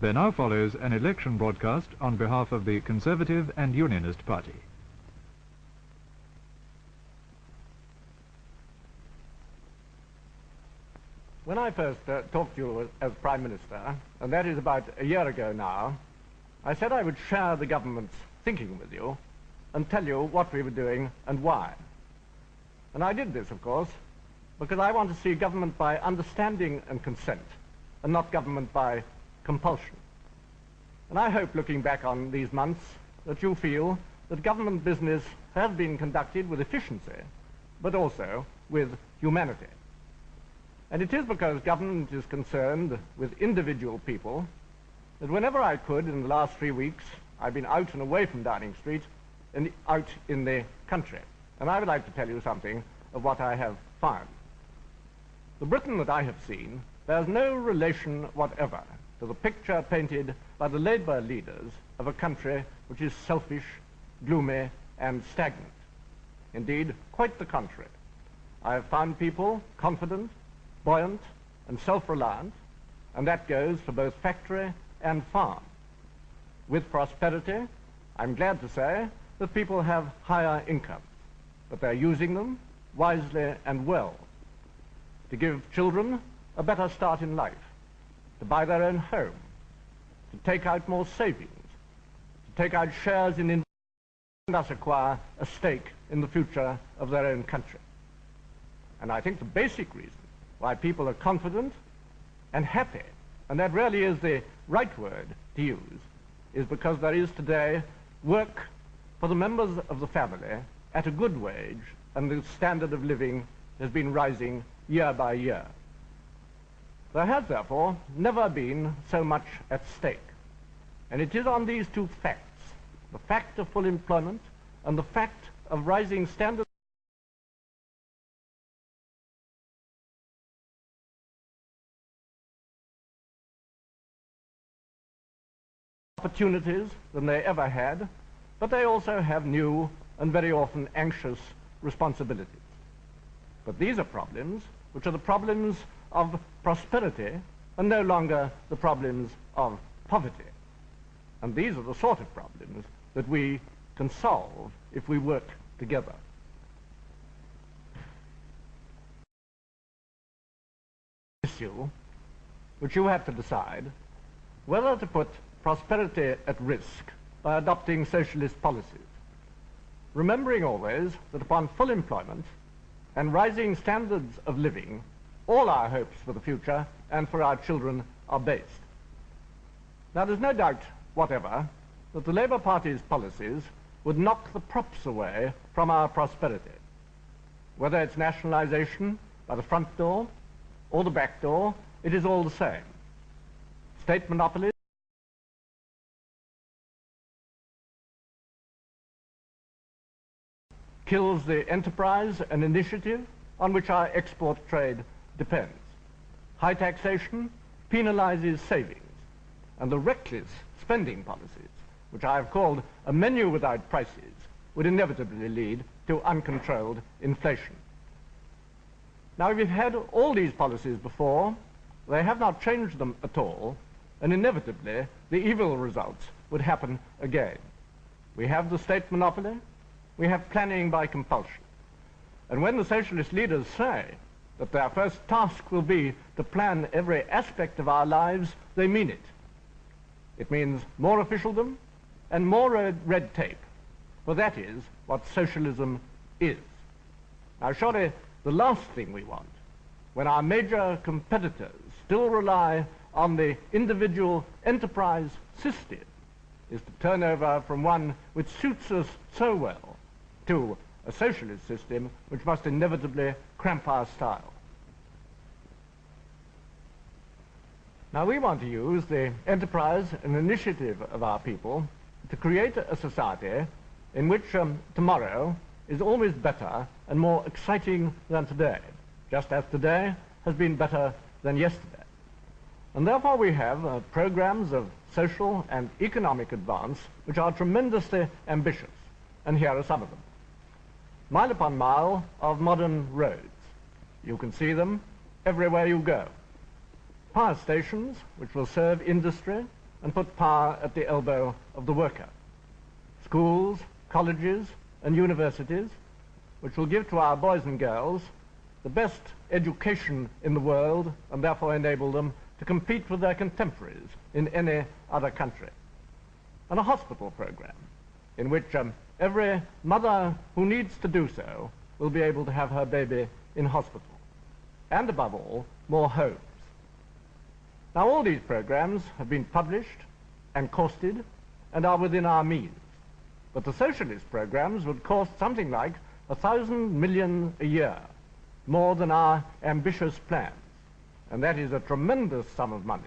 There now follows an election broadcast on behalf of the Conservative and Unionist Party. When I first talked to you as Prime Minister, and that is about a year ago now, I said I would share the government's thinking with you and tell you what we were doing and why. And I did this, of course, because I want to see government by understanding and consent, and not government by compulsion. And I hope, looking back on these months, that you feel that government business has been conducted with efficiency, but also with humanity. And it is because government is concerned with individual people that whenever I could in the last 3 weeks, I've been out and away from Downing Street and out in the country. And I would like to tell you something of what I have found. The Britain that I have seen bears no relation whatever to the picture painted by the Labour leaders of a country which is selfish, gloomy, and stagnant. Indeed, quite the contrary. I have found people confident, buoyant, and self-reliant, and that goes for both factory and farm. With prosperity, I'm glad to say that people have higher incomes, but they're using them wisely and well to give children a better start in life, to buy their own home, to take out more savings, to take out shares in and thus acquire a stake in the future of their own country. And I think the basic reason why people are confident and happy, and that really is the right word to use, is because there is today work for the members of the family at a good wage, and the standard of living has been rising year by year. There has, therefore, never been so much at stake. And it is on these two facts, the fact of full employment and the fact of rising standards opportunities than they ever had, but they also have new and very often anxious responsibilities. But these are problems which are the problems of prosperity and no longer the problems of poverty. And these are the sort of problems that we can solve if we work together. Issue which you have to decide whether to put prosperity at risk by adopting socialist policies, remembering always that upon full employment and rising standards of living, all our hopes for the future and for our children are based. Now, there's no doubt whatever that the Labour Party's policies would knock the props away from our prosperity, whether it's nationalisation by the front door or the back door, it is all the same. State monopolies kills the enterprise and initiative on which our export trade depends. High taxation penalizes savings, and the reckless spending policies, which I have called a menu without prices, would inevitably lead to uncontrolled inflation. Now, we've had all these policies before, they have not changed them at all, and inevitably the evil results would happen again. We have the state monopoly, we have planning by compulsion. And when the socialist leaders say that their first task will be to plan every aspect of our lives, they mean it. It means more officialdom and more red tape, for that is what socialism is. Now, surely the last thing we want, when our major competitors still rely on the individual enterprise system, is to turn over from one which suits us so well to a socialist system which must inevitably cramp our style. Now, we want to use the enterprise and initiative of our people to create a society in which tomorrow is always better and more exciting than today, just as today has been better than yesterday. And therefore we have programs of social and economic advance which are tremendously ambitious, and here are some of them. Mile upon mile of modern roads. You can see them everywhere you go. Power stations which will serve industry and put power at the elbow of the worker. Schools, colleges, and universities, which will give to our boys and girls the best education in the world and therefore enable them to compete with their contemporaries in any other country. And a hospital program in which every mother who needs to do so will be able to have her baby in hospital. And above all, more homes. Now, all these programs have been published and costed and are within our means. But the socialist programs would cost something like 1,000 million a year, more than our ambitious plans. And that is a tremendous sum of money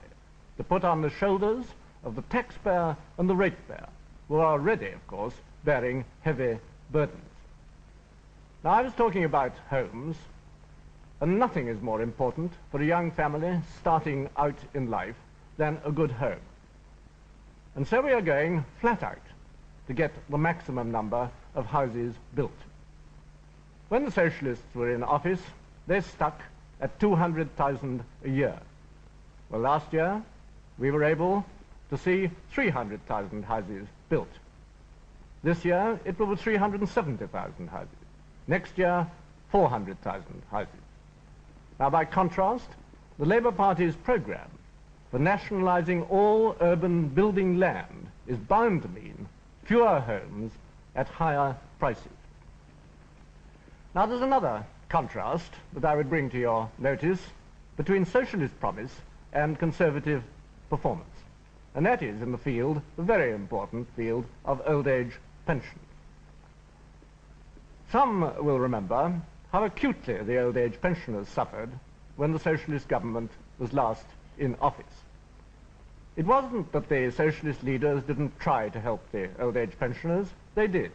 to put on the shoulders of the taxpayer and the ratepayer, who are already, of course, bearing heavy burdens. Now, I was talking about homes, and nothing is more important for a young family starting out in life than a good home. And so we are going flat out to get the maximum number of houses built. When the socialists were in office, they stuck at 200,000 a year. Well, last year, we were able to see 300,000 houses built. This year, it will be 370,000 houses. Next year, 400,000 houses. Now, by contrast, the Labour Party's program for nationalizing all urban building land is bound to mean fewer homes at higher prices. Now, there's another contrast that I would bring to your notice between socialist promise and conservative performance. And that is in the field, the very important field of old age pensions. Some will remember how acutely the old age pensioners suffered when the socialist government was last in office. It wasn't that the socialist leaders didn't try to help the old age pensioners, they did.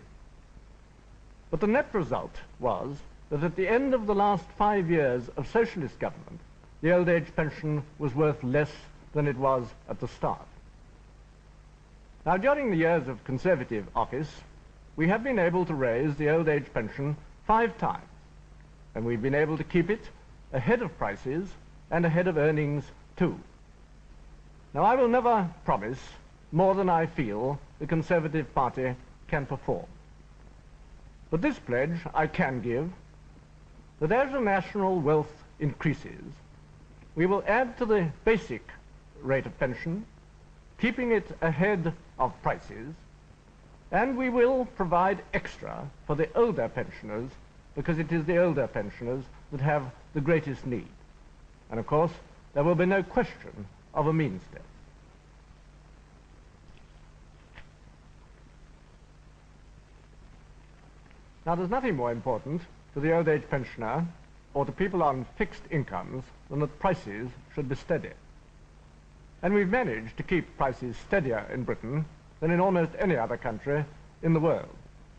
But the net result was that at the end of the last 5 years of socialist government, the old age pension was worth less than it was at the start. Now, during the years of conservative office, we have been able to raise the old age pension 5 times, and we've been able to keep it ahead of prices and ahead of earnings too. Now, I will never promise more than I feel the Conservative Party can perform. But this pledge I can give, that as the national wealth increases, we will add to the basic rate of pension, keeping it ahead of prices, and we will provide extra for the older pensioners, because it is the older pensioners that have the greatest need. And of course, there will be no question of a means test. Now, there's nothing more important to the old age pensioner or to people on fixed incomes than that prices should be steady. And we've managed to keep prices steadier in Britain than in almost any other country in the world.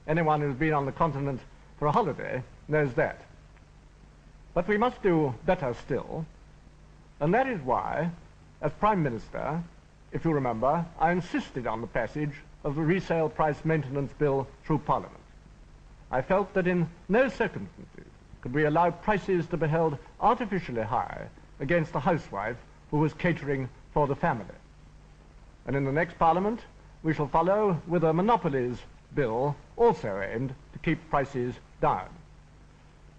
Anyone who's been on the continent for a holiday knows that. But we must do better still, and that is why, as Prime Minister, if you remember, I insisted on the passage of the resale price maintenance bill through Parliament. I felt that in no circumstances could we allow prices to be held artificially high against a housewife who was catering for the family. And in the next Parliament, we shall follow with a monopolies bill also aimed to keep prices down.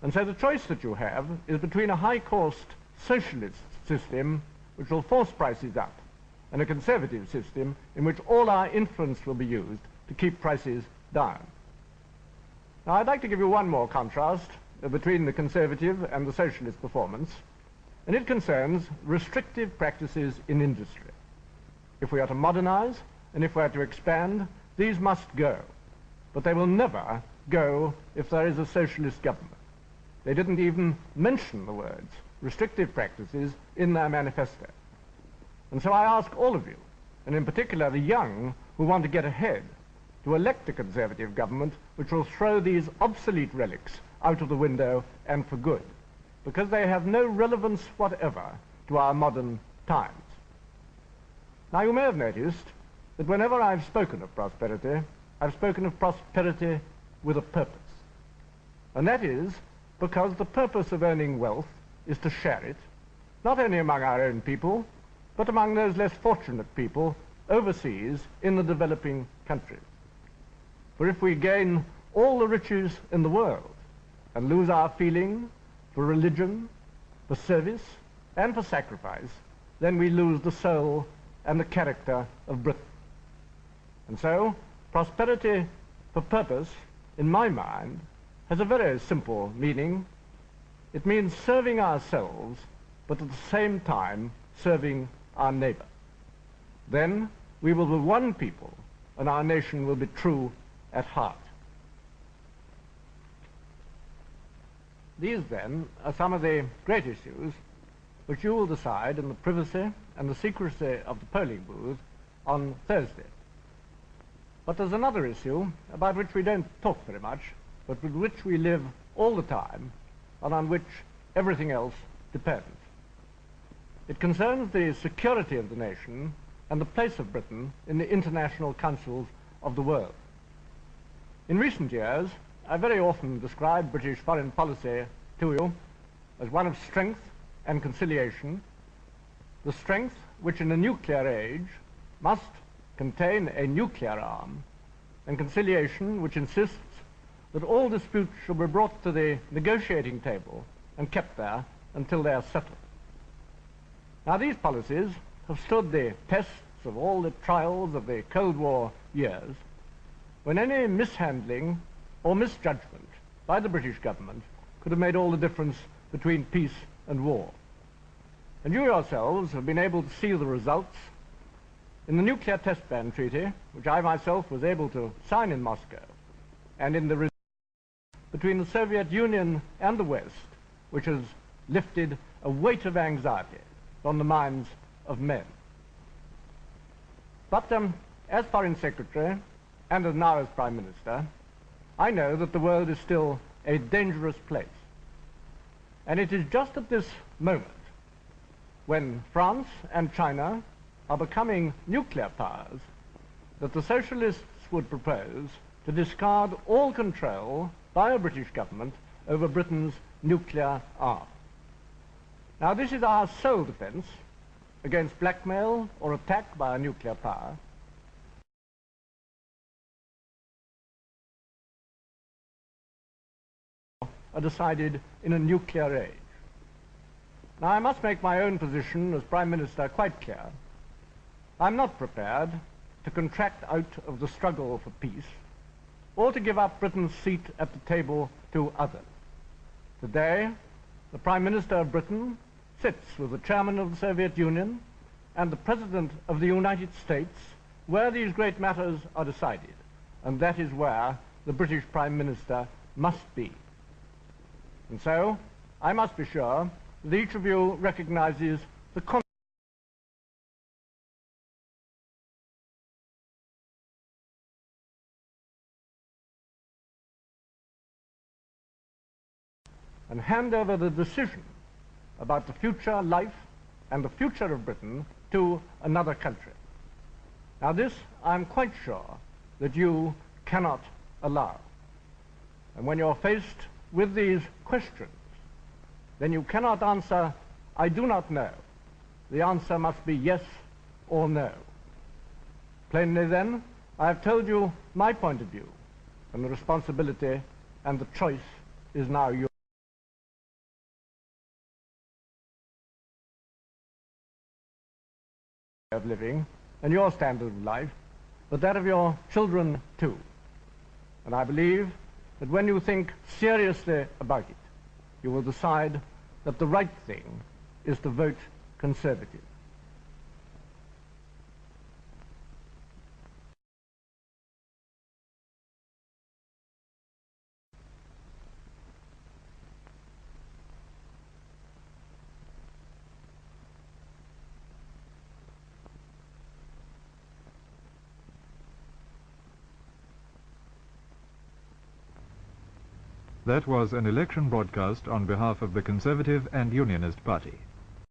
And so the choice that you have is between a high-cost socialist system which will force prices up and a conservative system in which all our influence will be used to keep prices down. Now, I'd like to give you one more contrast between the conservative and the socialist performance, and it concerns restrictive practices in industry. If we are to modernize and if we are to expand, these must go. But they will never go if there is a socialist government. They didn't even mention the words restrictive practices in their manifesto. And so I ask all of you, and in particular the young who want to get ahead, to elect a conservative government which will throw these obsolete relics out of the window and for good, because they have no relevance whatever to our modern times. Now, you may have noticed that whenever I've spoken of prosperity, I've spoken of prosperity with a purpose. And that is because the purpose of earning wealth is to share it, not only among our own people, but among those less fortunate people overseas in the developing countries. For if we gain all the riches in the world and lose our feeling for religion, for service, and for sacrifice, then we lose the soul and the character of Britain. And so, prosperity for purpose, in my mind, has a very simple meaning. It means serving ourselves, but at the same time serving our neighbor. Then we will be one people, and our nation will be true at heart. These, then, are some of the great issues which you will decide in the privacy and the secrecy of the polling booth on Thursday. But there's another issue about which we don't talk very much, but with which we live all the time, and on which everything else depends. It concerns the security of the nation and the place of Britain in the international councils of the world. In recent years, I very often described British foreign policy to you as one of strength and conciliation, the strength which in a nuclear age must contain a nuclear arm, and conciliation which insists that all disputes shall be brought to the negotiating table and kept there until they are settled. Now, these policies have stood the tests of all the trials of the Cold War years, when any mishandling or misjudgment by the British government could have made all the difference between peace and war. And you yourselves have been able to see the results in the Nuclear Test Ban Treaty, which I myself was able to sign in Moscow, and in the results between the Soviet Union and the West, which has lifted a weight of anxiety from the minds of men. But as Foreign Secretary, and as now as Prime Minister, I know that the world is still a dangerous place. And it is just at this moment, when France and China are becoming nuclear powers, that the socialists would propose to discard all control by a British government over Britain's nuclear arm. Now, this is our sole defense against blackmail or attack by a nuclear power. Are decided in a nuclear age. Now, I must make my own position as Prime Minister quite clear. I'm not prepared to contract out of the struggle for peace or to give up Britain's seat at the table to others. Today, the Prime Minister of Britain sits with the Chairman of the Soviet Union and the President of the United States where these great matters are decided, and that is where the British Prime Minister must be. And so, I must be sure that each of you recognizes the and hand over the decision about the future life and the future of Britain to another country. Now, this I'm quite sure that you cannot allow. And when you're faced with these questions, then you cannot answer, I do not know. The answer must be yes or no. Plainly then, I have told you my point of view, and the responsibility and the choice is now yours. Of living and your standard of life, but that of your children too. And I believe that when you think seriously about it, you will decide that the right thing is to vote Conservative. That was an election broadcast on behalf of the Conservative and Unionist Party.